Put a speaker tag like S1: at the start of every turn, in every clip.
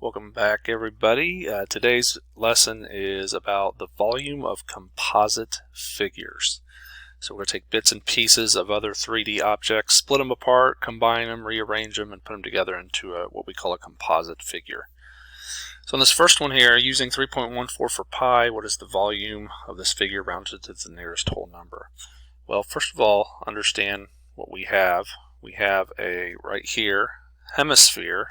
S1: Welcome back, everybody. Today's lesson is about the volume of composite figures. So we're going to take bits and pieces of other 3D objects, split them apart, combine them, rearrange them, and put them together into what we call a composite figure. So in this first one here, using 3.14 for pi, what is the volume of this figure rounded to the nearest whole number? Well, first of all, understand what we have. We have a, right here, hemisphere.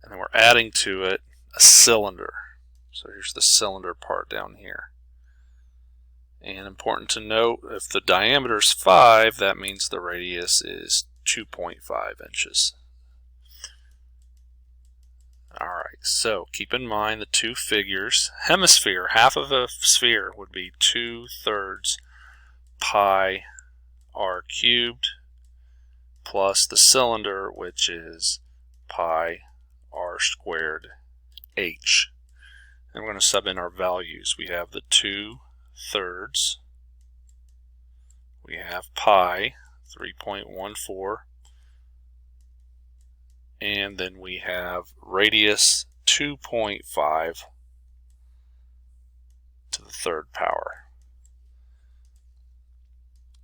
S1: And then we're adding to it a cylinder. So here's the cylinder part down here. And important to note, if the diameter is 5, that means the radius is 2.5 inches. Alright, so keep in mind the two figures. Hemisphere, half of a sphere would be 2/3 pi r cubed plus the cylinder, which is pi r squared h. And we're going to sub in our values. We have the 2/3, we have pi 3.14, and then we have radius 2.5 to the third power.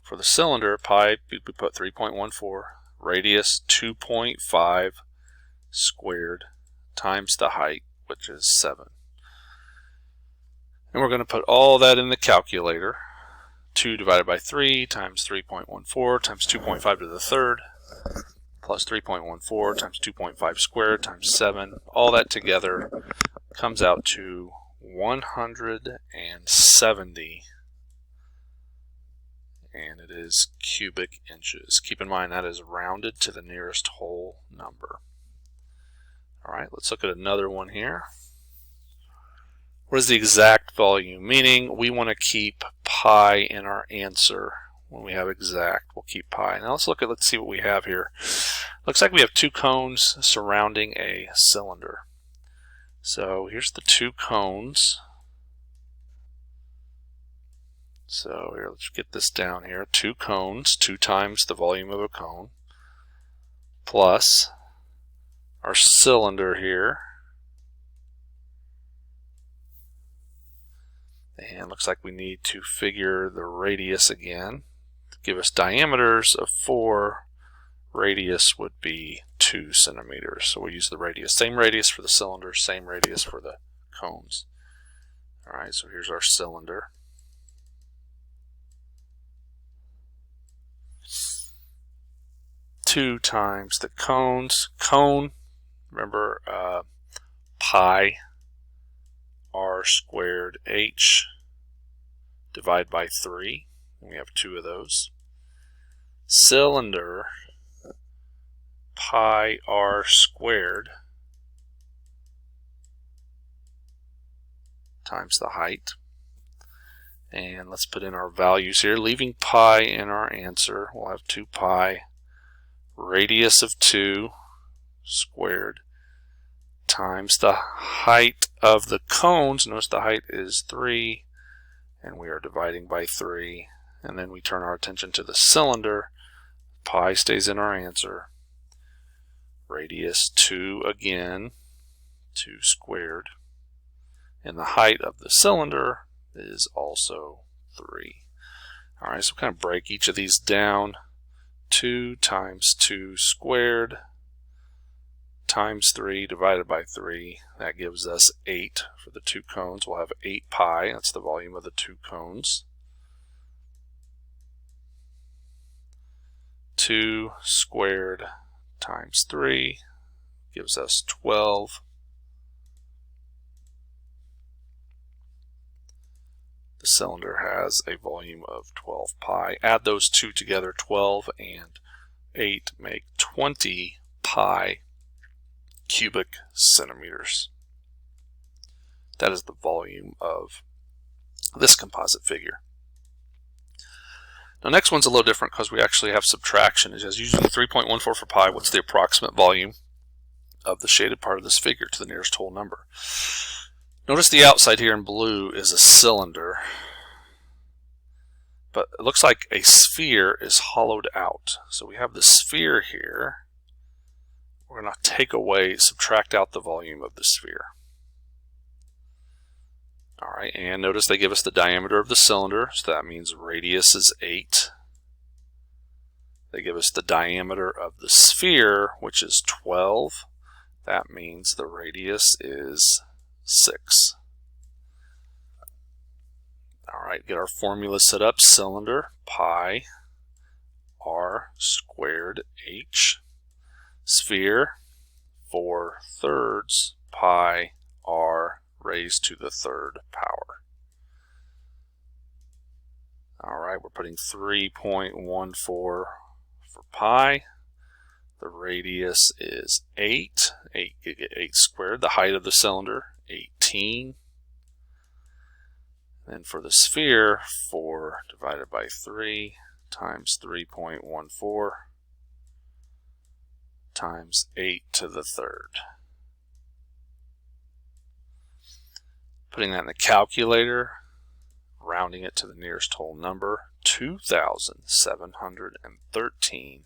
S1: For the cylinder, pi, we put 3.14, radius 2.5 squared times the height, which is 7. And we're going to put all that in the calculator. 2 divided by 3 times 3.14 times 2.5 to the third plus 3.14 times 2.5 squared times 7. All that together comes out to 170, and it is cubic inches. Keep in mind that is rounded to the nearest whole number. Alright, let's look at another one here. What is the exact volume? Meaning we want to keep pi in our answer. When we have exact, we'll keep pi. Now let's see what we have here. Looks like we have two cones surrounding a cylinder. So here's the two cones. So here, let's get this down here. Two cones, 2 times the volume of a cone, plus our cylinder here. And looks like we need to figure the radius again. To give us diameters of 4, radius would be 2 centimeters. So we use the radius. Same radius for the cylinder, same radius for the cones. Alright, so here's our cylinder. Two times the cones. Cone, remember, pi r squared h, divide by 3. We have 2 of those. Cylinder, pi r squared times the height. And let's put in our values here. Leaving pi in our answer, we'll have 2 pi radius of 2 squared times the height of the cones. Notice the height is 3, and we are dividing by 3. And then we turn our attention to the cylinder. Pi stays in our answer. Radius 2 again, 2 squared. And the height of the cylinder is also 3. Alright, so we'll kind of break each of these down. 2 times 2 squared times 3 divided by 3, that gives us 8 for the 2 cones. We'll have 8 pi, that's the volume of the 2 cones. 2 squared times 3 gives us 12. The cylinder has a volume of 12 pi. Add those two together, 12 and 8 make 20 pi cubic centimeters. That is the volume of this composite figure. Now, next one's a little different because we actually have subtraction. It's just using 3.14 for pi. What's the approximate volume of the shaded part of this figure to the nearest whole number? Notice the outside here in blue is a cylinder. but it looks like a sphere is hollowed out. So we have the sphere here. We're going to take away, subtract out the volume of the sphere. All right, and notice they give us the diameter of the cylinder, so that means radius is 8. They give us the diameter of the sphere, which is 12. That means the radius is 6. All right, get our formula set up. Cylinder, pi r squared h. Sphere, 4/3 pi r raised to the 3rd power. All right, we're putting 3.14 for pi. The radius is 8. 8 squared. The height of the cylinder, 18. And for the sphere, 4 divided by 3 times 3.14 times 8 to the 3rd. Putting that in the calculator, rounding it to the nearest whole number, 2,713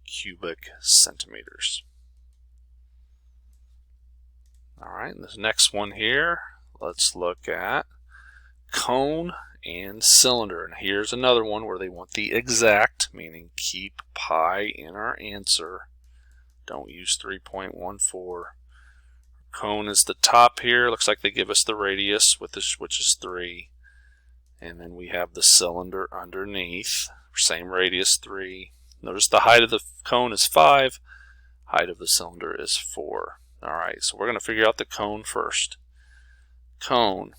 S1: cubic centimeters. All right, this next one here, let's look at cone and cylinder. And here's another one where they want the exact, meaning keep pi in our answer. Don't use 3.14. Cone is the top here. Looks like they give us the radius, which is 3. And then we have the cylinder underneath. Same radius, 3. Notice the height of the cone is 5. Height of the cylinder is 4. All right, so we're going to figure out the cone first. Cone.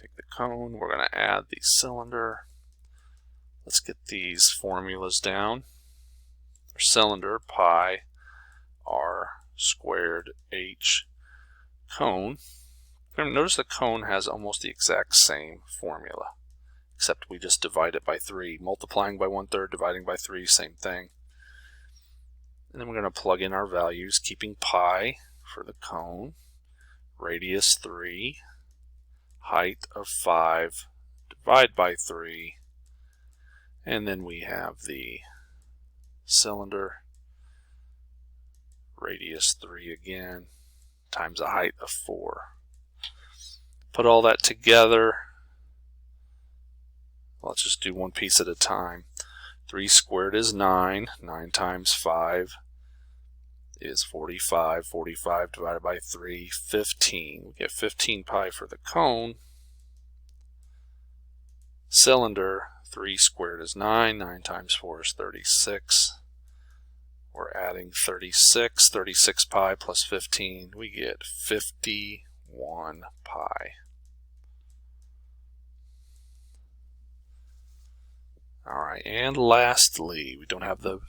S1: Take the cone. We're going to add the cylinder. Let's get these formulas down. For cylinder, pi r squared h. Cone. Notice the cone has almost the exact same formula, except we just divide it by 3. Multiplying by 1/3, dividing by 3, same thing. And then we're going to plug in our values, keeping pi for the cone, radius 3, height of 5, divide by 3, and then we have the cylinder, radius 3 again, times a height of 4. Put all that together. Let's just do one piece at a time. 3 squared is 9. 9 times 5 is 45. 45 divided by 3, 15. We get 15 pi for the cone. Cylinder, 3 squared is 9. 9 times 4 is 36. We're adding 36. 36 pi plus 15. We get 51 pi. All right, and lastly, we don't have the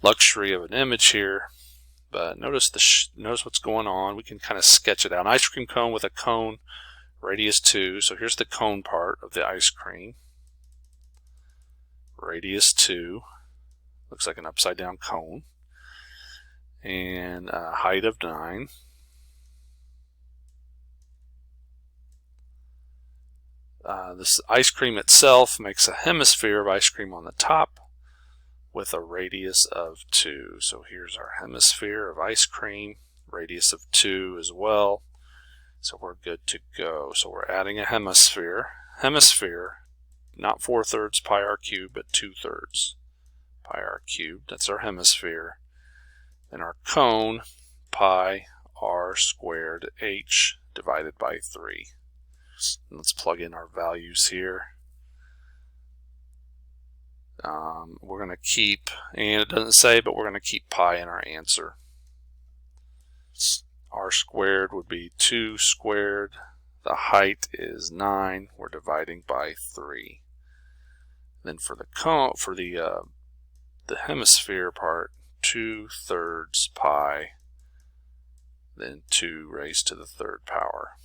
S1: luxury of an image here, but notice what's going on. We can kind of sketch it out. An ice cream cone with a cone, radius 2. So here's the cone part of the ice cream. Radius 2. Looks like an upside down cone. And a height of 9. This ice cream itself makes a hemisphere of ice cream on the top with a radius of 2. So here's our hemisphere of ice cream, radius of 2 as well. So we're good to go. So we're adding a hemisphere. Hemisphere, not 4/3 pi r cubed, but 2/3 pi r cubed. That's our hemisphere. And our cone, pi r squared h divided by 3. Let's plug in our values here. We're going to keep, and it doesn't say, but we're going to keep pi in our answer. R squared would be 2 squared. The height is 9. We're dividing by 3. Then for the cone, for the hemisphere part, 2/3 pi, then 2 raised to the 3rd power.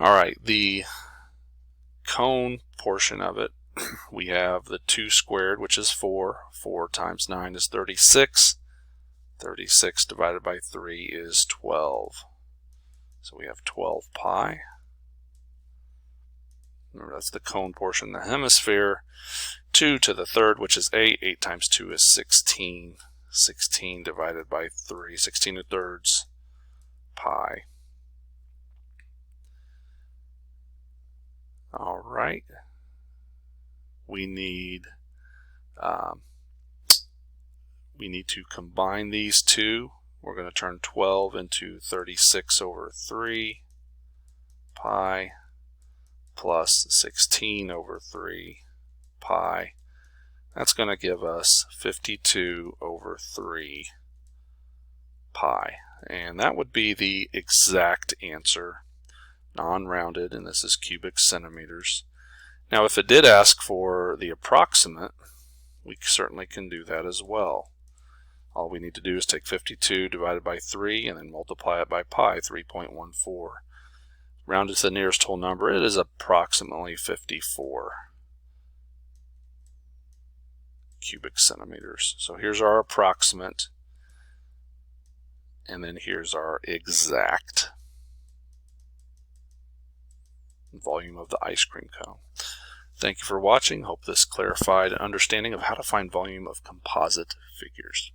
S1: All right, the cone portion of it, we have the 2 squared, which is 4. 4 times 9 is 36. 36 divided by 3 is 12. So we have 12 pi. Remember, that's the cone portion of the hemisphere. 2 to the third, which is 8. 8 times 2 is 16. 16 divided by 3, 16 2/3 pi. All right. We need to combine these two. We're going to turn 12 into 36 over 3 pi plus 16 over 3 pi. That's going to give us 52 over 3 pi. And that would be the exact answer, non-rounded, and this is cubic centimeters. Now, if it did ask for the approximate, we certainly can do that as well. All we need to do is take 52 divided by 3 and then multiply it by pi, 3.14. Rounded to the nearest whole number, it is approximately 54 cubic centimeters. So here's our approximate, and then here's our exact volume of the ice cream cone. Thank you for watching. Hope this clarified an understanding of how to find volume of composite figures.